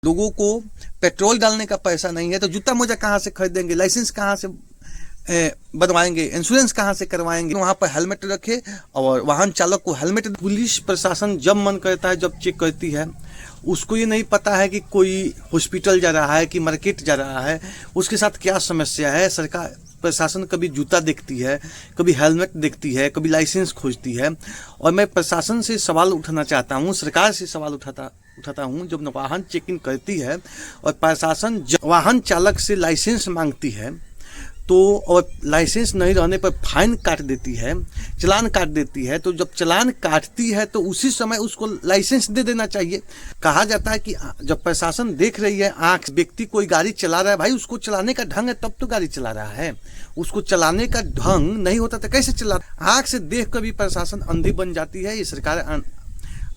लोगों को पेट्रोल डालने का पैसा नहीं है तो जूता मोजा कहाँ से खरीदेंगे, लाइसेंस कहाँ से बनवाएंगे, इंश्योरेंस कहाँ से करवाएंगे। वहां पर हेलमेट रखे और वाहन चालक को हेलमेट। पुलिस प्रशासन जब मन करता है जब चेक करती है, उसको ये नहीं पता है कि कोई हॉस्पिटल जा रहा है कि मार्केट जा रहा है, उसके साथ क्या समस्या है। सरकार प्रशासन कभी जूता देखती है, कभी हेलमेट देखती है, कभी लाइसेंस खोजती है। और मैं प्रशासन से सवाल उठाना चाहता हूँ, सरकार से सवाल उठाता हूँ, जब वाहन चेकिंग करती है और प्रशासन वाहन चालक से लाइसेंस मांगती है तो और लाइसेंस नहीं रहने पर फाइन काट देती है, चालान काट देती है, तो जब चालान काटती है तो उसी समय उसको लाइसेंस दे देना चाहिए। कहा जाता है कि जब प्रशासन देख रही है, आंख व्यक्ति कोई गाड़ी चला रहा है, भाई उसको चलाने का ढंग है तब तो गाड़ी चला रहा है। उसको चलाने का ढंग नहीं होता तो कैसे चला। आंख से देख कर भी प्रशासन अंधी बन जाती है, ये सरकार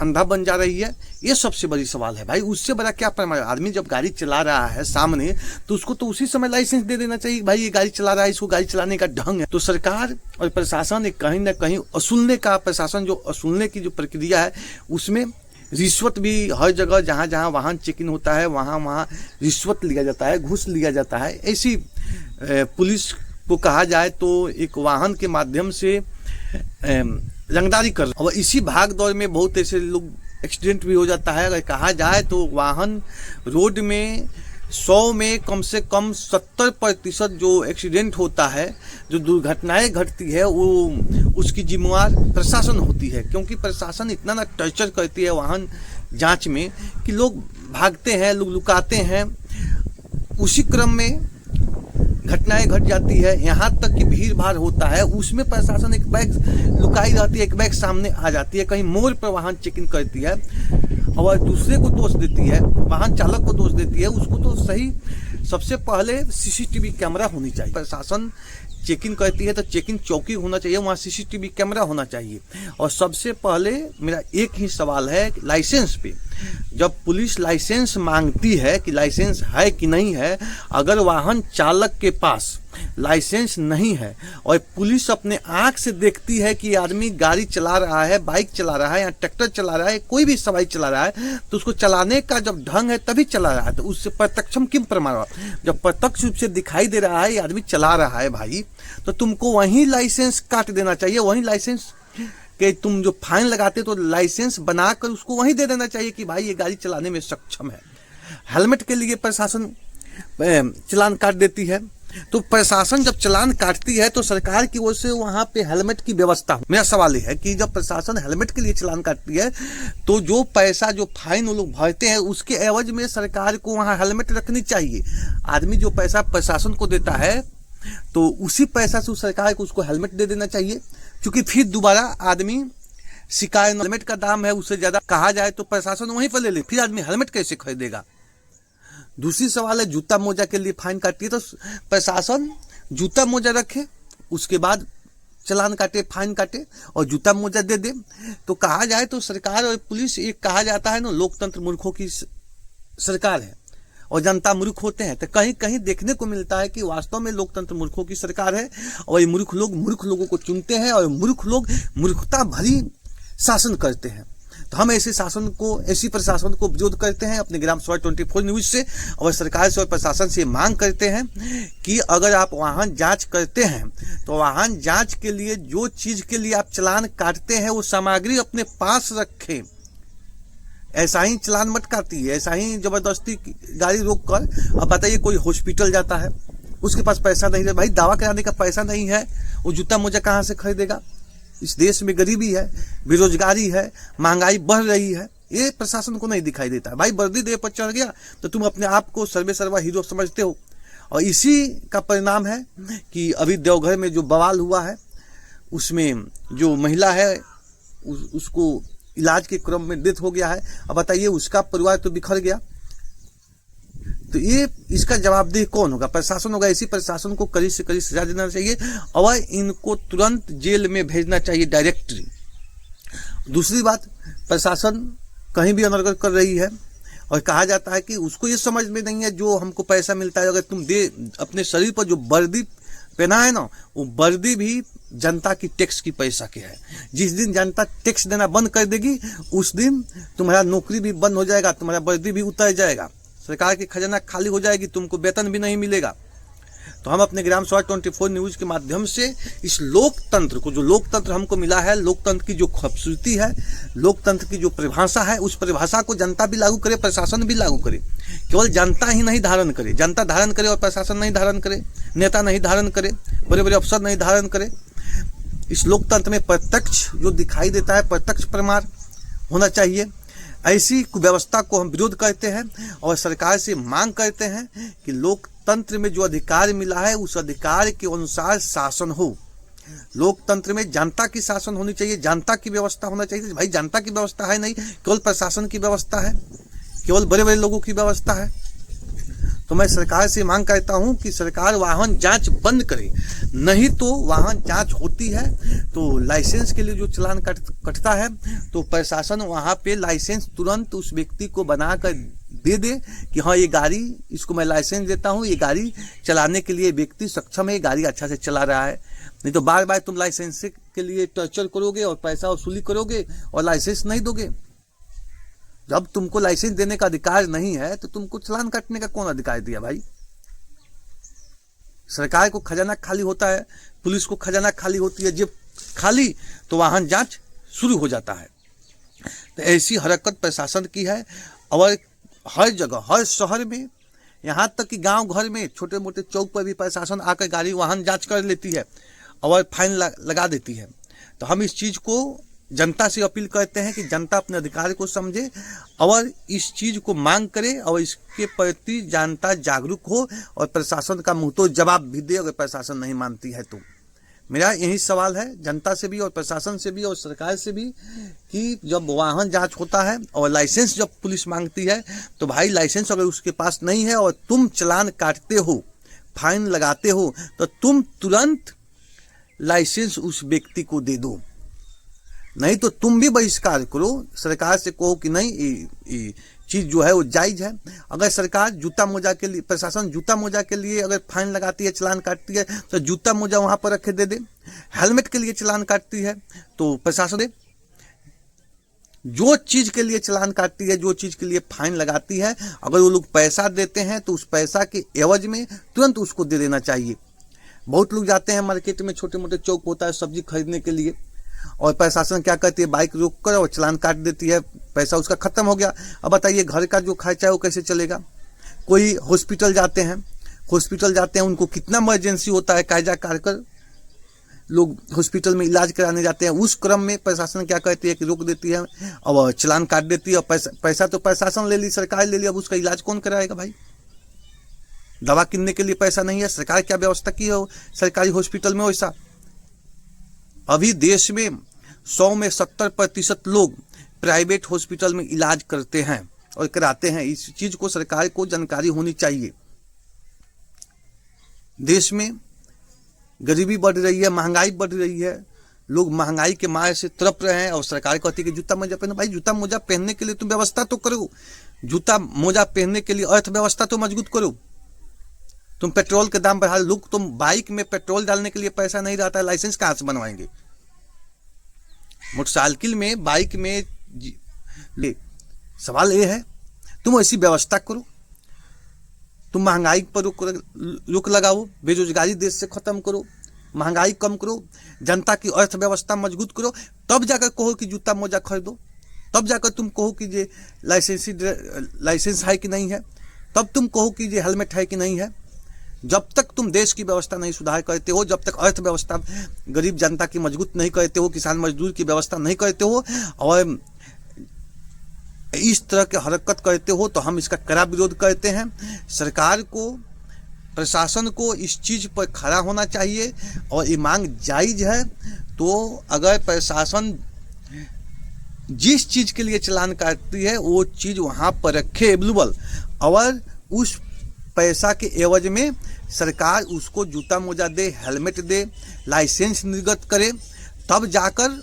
अंधा बन जा रही है। ये सबसे बड़ी सवाल है भाई। उससे बड़ा क्या प्रमाण। आदमी जब गाड़ी चला रहा है सामने तो उसको तो उसी समय लाइसेंस दे देना चाहिए, भाई ये गाड़ी चला रहा है, इसको गाड़ी चलाने का ढंग है। तो सरकार और प्रशासन कहीं ना कहीं असूलने का, प्रशासन जो असूलने की जो प्रक्रिया है उसमें रिश्वत भी हर जगह जहाँ जहाँ वाहन चेकिंग होता है वहाँ रिश्वत लिया जाता है, घूस लिया जाता है। ऐसी पुलिस को कहा जाए तो एक वाहन के माध्यम से रंगदारी कर। और इसी भाग दौड़ में बहुत ऐसे लोग एक्सीडेंट भी हो जाता है। अगर कहा जाए तो वाहन रोड में 100 में कम से कम 70% जो एक्सीडेंट होता है, जो दुर्घटनाएं घटती है, वो उसकी जिम्मेवार प्रशासन होती है। क्योंकि प्रशासन इतना ना टर्चर करती है वाहन जांच में कि लोग भागते हैं, लोग लुकाते हैं, उसी क्रम में घटनाएं घट जाती है। यहाँ तक कि भीड़ भाड़ होता है, उसमें प्रशासन एक बैग लुकाई रहती है, एक बैग सामने आ जाती है, कहीं मोड़ पर वाहन चेकिंग करती है और दूसरे को दोष देती है, वाहन चालक को दोष देती है। उसको तो सही सबसे पहले सीसीटीवी कैमरा होनी चाहिए। प्रशासन चेकिंग करती है तो चेकिंग चौकी होना चाहिए, वहाँ सीसीटीवी कैमरा होना चाहिए। और सबसे पहले मेरा एक ही सवाल है लाइसेंस पे। जब पुलिस लाइसेंस मांगती है कि लाइसेंस है कि नहीं है, अगर वाहन चालक के पास लाइसेंस नहीं है और पुलिस अपने आंख से देखती है कि आदमी गाड़ी चला रहा है, बाइक चला रहा है या ट्रैक्टर चला रहा है, कोई भी सवारी चला रहा है, तो उसको चलाने का जब ढंग है तभी चला रहा है। तो उससे प्रत्यक्षम किम प्रमाण। जब प्रत्यक्ष रूप से दिखाई दे रहा है ये आदमी चला रहा है भाई, तो तुमको वहीं लाइसेंस काट देना चाहिए। वहीं लाइसेंस कि तुम जो फाइन लगाते तो लाइसेंस बनाकर उसको वहीं दे देना चाहिए कि भाई ये गाड़ी चलाने में सक्षम है। हेलमेट के लिए प्रशासन चालान काट देती है, तो प्रशासन जब चालान काटती है तो सरकार की ओर से वहां पे हेलमेट की व्यवस्था हो। मेरा सवाल यह है कि जब प्रशासन हेलमेट के लिए चालान काटती है तो जो पैसा, जो फाइन वो लोग भरते हैं, उसके एवज में सरकार को वहां हेलमेट रखनी चाहिए। आदमी जो पैसा प्रशासन को देता है तो उसी पैसा से सरकार को उसको हेलमेट दे देना चाहिए, क्योंकि फिर दोबारा आदमी शिकायत, हेलमेट का दाम है उससे ज्यादा कहा जाए तो प्रशासन वहीं पर ले ले, फिर आदमी हेलमेट कैसे खरीदेगा। दूसरी सवाल है जूता मोजा के लिए फाइन काटती है तो प्रशासन जूता मोजा रखे, उसके बाद चालान काटे, फाइन काटे और जूता मोजा दे दे। तो कहा जाए तो सरकार और पुलिस, एक कहा जाता है ना लोकतंत्र मूर्खों की सरकार है और जनता मूर्ख होते हैं। तो कहीं कहीं देखने को मिलता है कि वास्तव में लोकतंत्र मूर्खों की सरकार है और ये मूर्ख लोग मूर्ख लोगों को चुनते हैं और मूर्ख लोग मूर्खता भरी शासन करते हैं। तो हम ऐसे शासन को, ऐसी प्रशासन को विरोध करते हैं अपने ग्राम सभा 24 न्यूज से और सरकार से और प्रशासन से मांग करते हैं कि अगर आप वाहन जांच करते हैं तो वाहन जांच के लिए जो चीज के लिए आप चालान काटते हैं वो सामग्री अपने पास रखें। ऐसा ही चालान मत काटिए, ऐसा ही जबरदस्ती गाड़ी रोक कर। अब बताइए कोई हॉस्पिटल जाता है, उसके पास पैसा नहीं है, भाई दवा कराने का पैसा नहीं है, वो जूता मोजा कहाँ से खरीदेगा। इस देश में गरीबी है, बेरोजगारी है, महंगाई बढ़ रही है, ये प्रशासन को नहीं दिखाई देता। भाई वर्दी देह पर चढ़ गया तो तुम अपने आप को सर्वे सर्वा हीरो समझते हो। और इसी का परिणाम है कि अभी देवघर में जो बवाल हुआ है उसमें जो महिला है उसको इलाज के क्रम में डेथ हो गया है। अब बताइए उसका परिवार तो बिखर गया। तो ये इसका जवाबदेह कौन होगा? प्रशासन होगा। इसी प्रशासन को कड़ी से कड़ी सजा देना चाहिए और इनको तुरंत जेल में भेजना चाहिए डायरेक्टली। दूसरी बात, प्रशासन कहीं भी अनर्गल कर रही है और कहा जाता है कि उसको ये समझ में नहीं है जो हमको पैसा मिलता है, अगर तुम दे अपने शरीर पर जो वर्दी पहना है ना, वो वर्दी भी जनता की टैक्स की पैसा के है। जिस दिन जनता टैक्स देना बंद कर देगी उस दिन तुम्हारा नौकरी भी बंद हो जाएगा, तुम्हारा वर्दी भी उतर जाएगा। सरकार की खजाना खाली हो जाएगी, तुमको वेतन भी नहीं मिलेगा। तो हम अपने ग्राम सभा 24 न्यूज के माध्यम से इस लोकतंत्र को, जो लोकतंत्र हमको मिला है, लोकतंत्र की जो खूबसूरती है, लोकतंत्र की जो परिभाषा है, उस परिभाषा को जनता भी लागू करे, प्रशासन भी लागू करे। केवल जनता ही नहीं धारण करे, जनता धारण करे और प्रशासन नहीं धारण करे, नेता नहीं धारण करे, बड़े बड़े अफसर नहीं धारण करे। इस लोकतंत्र में प्रत्यक्ष जो दिखाई देता है, प्रत्यक्ष प्रमाण होना चाहिए। ऐसी व्यवस्था को हम विरोध करते हैं और सरकार से मांग करते हैं कि लोकतंत्र में जो अधिकार मिला है उस अधिकार के अनुसार शासन हो। लोकतंत्र में जनता की शासन होनी चाहिए, जनता की व्यवस्था होना चाहिए। भाई जनता की व्यवस्था है नहीं, केवल प्रशासन की व्यवस्था है, केवल बड़े बड़े लोगों की व्यवस्था है। तो मैं सरकार से मांग करता हूं कि सरकार वाहन जांच बंद करे, नहीं तो वाहन जांच होती है तो लाइसेंस के लिए जो चालान कटता है तो प्रशासन वहां पे लाइसेंस तुरंत उस व्यक्ति को बनाकर दे दे कि हाँ ये गाड़ी, इसको मैं लाइसेंस देता हूँ, ये गाड़ी चलाने के लिए व्यक्ति सक्षम है, गाड़ी अच्छा से चला रहा है। नहीं तो बार बार तुम लाइसेंस के लिए टॉर्चर करोगे और पैसा वसूली करोगे और लाइसेंस नहीं दोगे। जब तुमको लाइसेंस देने का अधिकार नहीं है तो तुमको चालान काटने का कौन अधिकार दिया भाई? सरकार को खजाना खाली होता है, पुलिस को खजाना खाली होती है, जब खाली तो वाहन जांच शुरू हो जाता है। तो ऐसी हरकत प्रशासन की है और हर जगह, हर शहर में, यहाँ तक कि गांव घर में छोटे मोटे चौक पर भी प्रशासन आकर गाड़ी वाहन जांच कर लेती है और फाइन लगा देती है। तो हम इस चीज को जनता से अपील करते हैं कि जनता अपने अधिकार को समझे और इस चीज को मांग करे और इसके प्रति जनता जागरूक हो और प्रशासन का मुंहतोड़ जवाब भी दे अगर प्रशासन नहीं मानती है तो। मेरा यही सवाल है जनता से भी और प्रशासन से भी और सरकार से भी कि जब वाहन जांच होता है और लाइसेंस जब पुलिस मांगती है तो भाई लाइसेंस अगर उसके पास नहीं है और तुम चालान काटते हो, फाइन लगाते हो, तो तुम तुरंत लाइसेंस उस व्यक्ति को दे दो। नहीं तो तुम भी बहिष्कार करो, सरकार से कहो कि नहीं ये चीज जो है वो जायज है। अगर सरकार जूता मोजा के लिए, प्रशासन जूता मोजा के लिए अगर फाइन लगाती है, चालान काटती है, तो जूता मोजा वहां पर रखे दे। हेलमेट के लिए चालान काटती है तो प्रशासन दे। जो चीज के लिए चालान काटती है, जो चीज के लिए फाइन लगाती है, अगर वो लोग पैसा देते हैं तो उस पैसा के एवज में तुरंत उसको दे देना चाहिए। बहुत लोग जाते हैं मार्केट में, छोटे मोटे चौक होता है सब्जी खरीदने के लिए, और प्रशासन क्या करती है, बाइक रोक कर और चालान काट देती है, पैसा उसका खत्म हो गया। अब बताइए घर का जो खर्चा है वो कैसे चलेगा? कोई हॉस्पिटल जाते हैं, उनको कितना इमरजेंसी होता है, कायजा कर लोग हॉस्पिटल में इलाज कराने जाते हैं। उस क्रम में प्रशासन क्या करती है कि रोक देती है और चालान काट देती है। और पैसा तो प्रशासन ले ली, सरकार ले ली, अब उसका इलाज कौन कराएगा भाई? दवा किनने के लिए पैसा नहीं है, सरकार क्या व्यवस्था की है सरकारी हॉस्पिटल में? वैसा अभी देश में 100 में 70% लोग प्राइवेट हॉस्पिटल में इलाज करते हैं और कराते हैं। इस चीज को सरकार को जानकारी होनी चाहिए। देश में गरीबी बढ़ रही है, महंगाई बढ़ रही है, लोग महंगाई के मार से तड़प रहे हैं और सरकार कहती है कि जूता मोजा पहनो। भाई जूता मोजा पहनने के लिए तुम व्यवस्था तो करो, जूता मोजा पहनने के लिए अर्थव्यवस्था तो मजबूत करो। तुम पेट्रोल के दाम बढ़ा लो, तुम बाइक में पेट्रोल डालने के लिए पैसा नहीं रहता है, लाइसेंस कहां से बनवाएंगे? मोटरसाइकिल में, बाइक में ले। सवाल ये है तुम ऐसी व्यवस्था करो, तुम महंगाई पर रोक लगाओ, बेरोजगारी देश से खत्म करो, महंगाई कम करो, जनता की अर्थव्यवस्था मजबूत करो, तब जाकर कहो कि जूता मोजा खरीदो, तब जाकर तुम कहो कि ये लाइसेंस है कि नहीं है, तब तुम कहो कि ये हेलमेट है कि नहीं है। जब तक तुम देश की व्यवस्था नहीं सुधार करते हो, जब तक अर्थव्यवस्था गरीब जनता की मजबूत नहीं करते हो, किसान मजदूर की व्यवस्था नहीं करते हो और इस तरह के हरकत करते हो, तो हम इसका कड़ा विरोध करते हैं। सरकार को, प्रशासन को इस चीज पर खड़ा होना चाहिए और ये मांग जायज है। तो अगर प्रशासन जिस चीज के लिए चालान काटती है वो चीज वहां पर रखे अवेलेबल और उस पैसा के एवज में सरकार उसको जूता मोजा दे, हेलमेट दे, लाइसेंस निर्गत करे, तब जाकर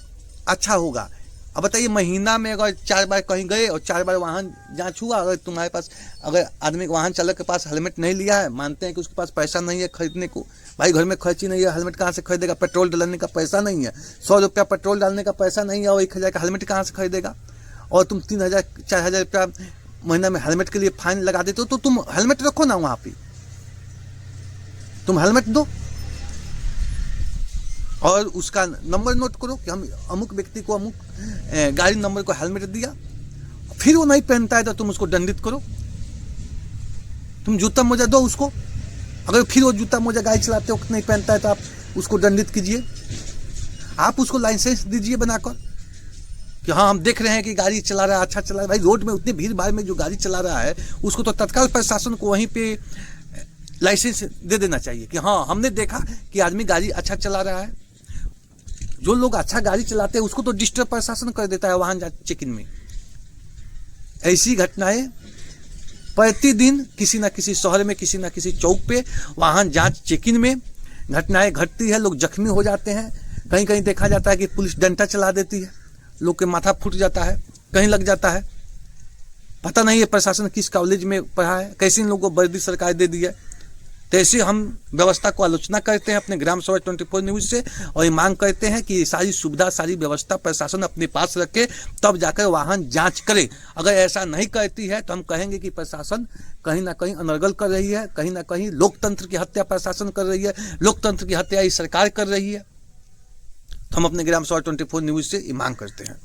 अच्छा होगा। अब बताइए महीना में अगर 4 बार कहीं गए और 4 बार वाहन जांच हुआ, अगर तुम्हारे पास, अगर आदमी वाहन चालक के पास हेलमेट नहीं लिया है, मानते हैं कि उसके पास पैसा नहीं है खरीदने को, भाई घर में खर्ची नहीं है, हेलमेट कहाँ से खरीदेगा? पेट्रोल डालने का पैसा नहीं है, 100 रुपया पेट्रोल डालने का पैसा नहीं है और 1000 का हेलमेट कहाँ से खरीदेगा? और तुम 3000 4000 रुपया महीना में हेलमेट के लिए फाइन लगा देते हो, तो तुम हेलमेट रखो ना वहां पे, तुम हेलमेट दो और उसका नंबर नोट करो कि हम अमुक व्यक्ति को अमुक गाड़ी नंबर को हेलमेट दिया, फिर वो नहीं पहनता है तो तुम उसको दंडित करो। तुम जूता मोजा दो उसको, अगर फिर वो जूता मोजा गाड़ी चलाते वक्त नहीं पहनता है तो आप उसको दंडित कीजिए। आप उसको लाइसेंस दीजिए बनाकर कि हाँ हम देख रहे हैं कि गाड़ी चला रहा है, अच्छा चला रहा है। भाई रोड में उतनी भीड़ भाड़ में जो गाड़ी चला रहा है उसको तो तत्काल प्रशासन को वहीं पे लाइसेंस दे देना चाहिए कि हाँ हमने देखा कि आदमी गाड़ी अच्छा चला रहा है। जो लोग अच्छा गाड़ी चलाते हैं उसको तो डिस्टर्ब प्रशासन कर देता है वाहन चेक इन में। ऐसी घटनाएं प्रतिदिन किसी ना किसी शहर में, किसी ना किसी चौक पे वाहन जांच चेक इन में घटनाएं घटती है, लोग जख्मी हो जाते हैं। कहीं कहीं देखा जाता है कि पुलिस डंडा चला देती है, लोग के माथा फूट जाता है, कहीं लग जाता है। पता नहीं है प्रशासन किस कॉलेज में पढ़ा है, कैसे इन लोगों को वर्दी सरकार दे दी है। तो ऐसे हम व्यवस्था को आलोचना करते हैं अपने ग्राम सभा 24 न्यूज से और ये मांग करते हैं कि सारी सुविधा, सारी व्यवस्था प्रशासन अपने पास रखे, तब जाकर वाहन जांच करे। अगर ऐसा नहीं करती है तो हम कहेंगे कि प्रशासन कहीं ना कहीं अनर्गल कर रही है, कहीं ना कहीं लोकतंत्र की हत्या प्रशासन कर रही है, लोकतंत्र की हत्या ये सरकार कर रही है। तो हम अपने ग्राम सभा 24 न्यूज से ये मांग करते हैं।